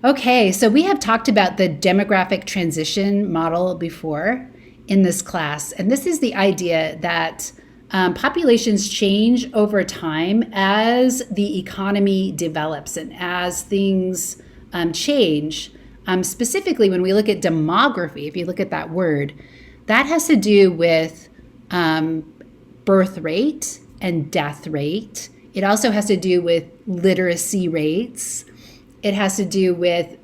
Okay, so we have talked about the demographic transition model before in this class, and this is the idea that populations change over time as the economy develops and as things change. Specifically, when we look at demography, if you look at that word, that has to do with birth rate and death rate. It also has to do with literacy rates. It has to do with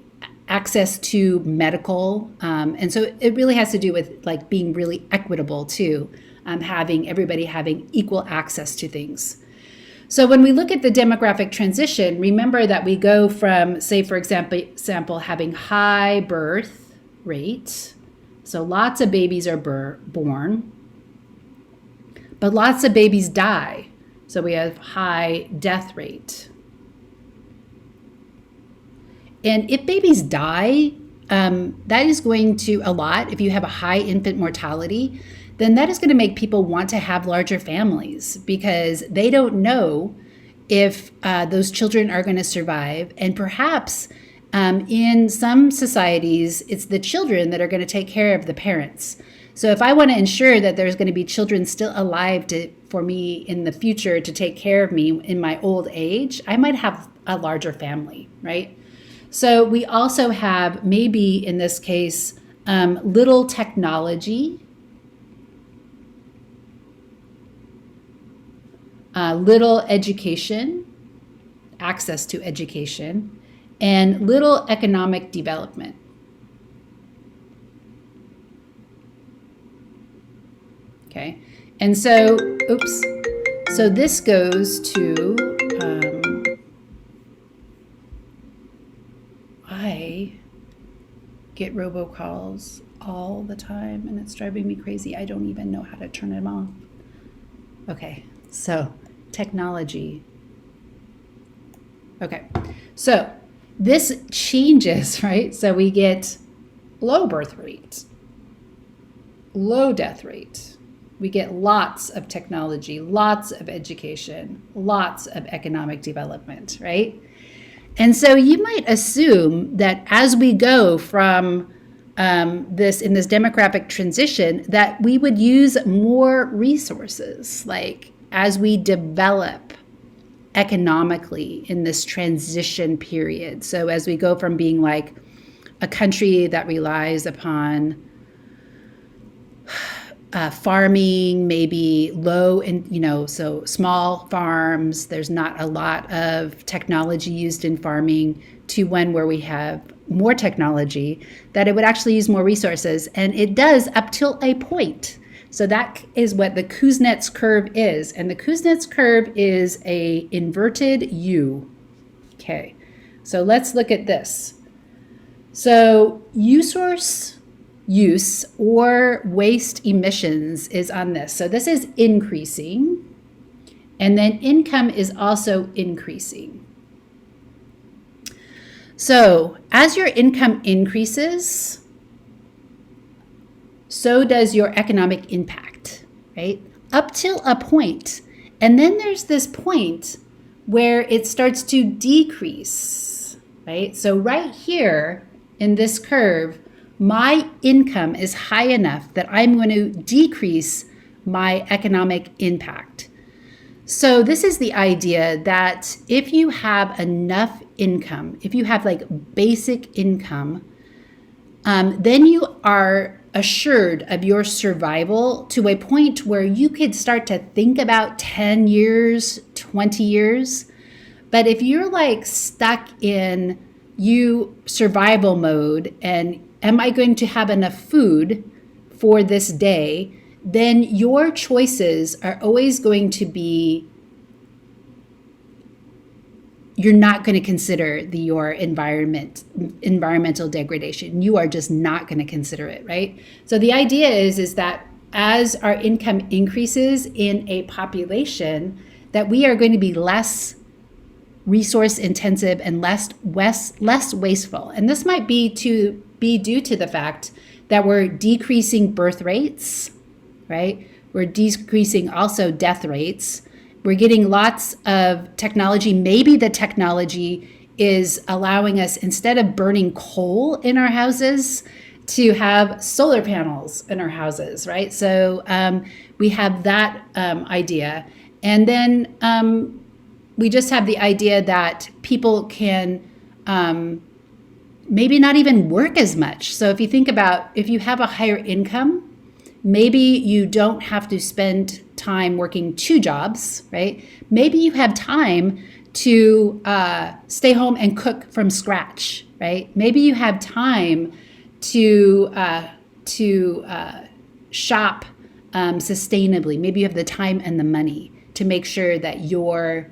access to medical. And so it really has to do with like being really equitable too, having everybody having equal access to things. So when we look at the demographic transition, remember that we go from, say, for example, having high birth rate. So lots of babies are born, but lots of babies die. So we have high death rate. And if babies die, that is going to, a lot, if you have a high infant mortality, then that is going to make people want to have larger families because they don't know if those children are going to survive. And perhaps in some societies, it's the children that are going to take care of the parents. So if I want to ensure that there's going to be children still alive for me in the future to take care of me in my old age, I might have a larger family, right? So we also have, maybe in this case, little technology, little education, access to education, and little economic development. Okay, and so, so this goes to, I get robocalls all the time and it's driving me crazy. I don't even know how to turn them off. Okay, so technology. Okay, so this changes, right? So we get low birth rate, low death rate. We get lots of technology, lots of education, lots of economic development, right? And so you might assume that as we go from in this demographic transition, that we would use more resources, like as we develop economically in this transition period. So as we go from being like a country that relies upon farming, maybe low and, so small farms, there's not a lot of technology used in farming, to one where we have more technology, that it would actually use more resources. And it does up till a point. So that is what the Kuznets curve is. And the Kuznets curve is a inverted U. Okay, so let's look at this. So resource use or waste emissions is on this. So this is increasing, and then income is also increasing. So as your income increases, so does your economic impact, right? Up till a point. And then there's this point where it starts to decrease, right? So right here in this curve, my income is high enough that I'm going to decrease my economic impact. So this is the idea that if you have enough income, if you have like basic income, then you are assured of your survival to a point where you could start to think about 10 years, 20 years. But if you're like stuck in survival mode and am I going to have enough food for this day, then your choices are always going to be, you're not going to consider your environmental degradation. You are just not going to consider it, right? So the idea is that as our income increases in a population, that we are going to be less resource intensive and less wasteful. And this might be due to the fact that we're decreasing birth rates, right? We're decreasing also death rates. We're getting lots of technology. Maybe the technology is allowing us, instead of burning coal in our houses, to have solar panels in our houses, right? So we have that idea. And then we just have the idea that people can maybe not even work as much. So if you think about, if you have a higher income, maybe you don't have to spend time working 2 jobs, right? Maybe you have time to stay home and cook from scratch, right? Maybe you have time to shop sustainably. Maybe you have the time and the money to make sure that your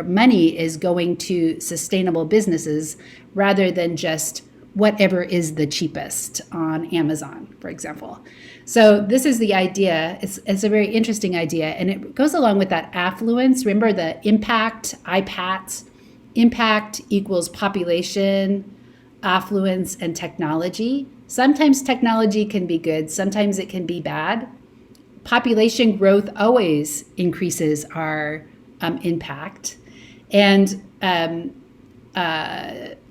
money is going to sustainable businesses rather than just whatever is the cheapest on Amazon, for example. So this is the idea. It's a very interesting idea, and it goes along with that affluence. Remember the impact, IPAT, impact equals population, affluence, and technology. Sometimes technology can be good, sometimes it can be bad. Population growth always increases our impact. And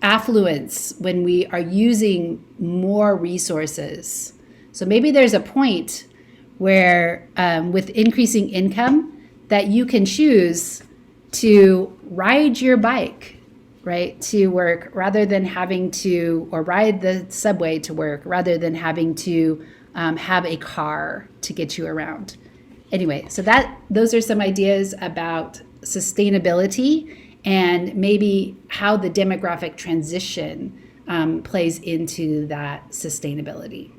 affluence, when we are using more resources. So maybe there's a point where with increasing income that you can choose to ride your bike, right, to work rather than having to, or ride the subway to work rather than having to have a car to get you around. Anyway, so those are some ideas about sustainability and maybe how the demographic transition plays into that sustainability.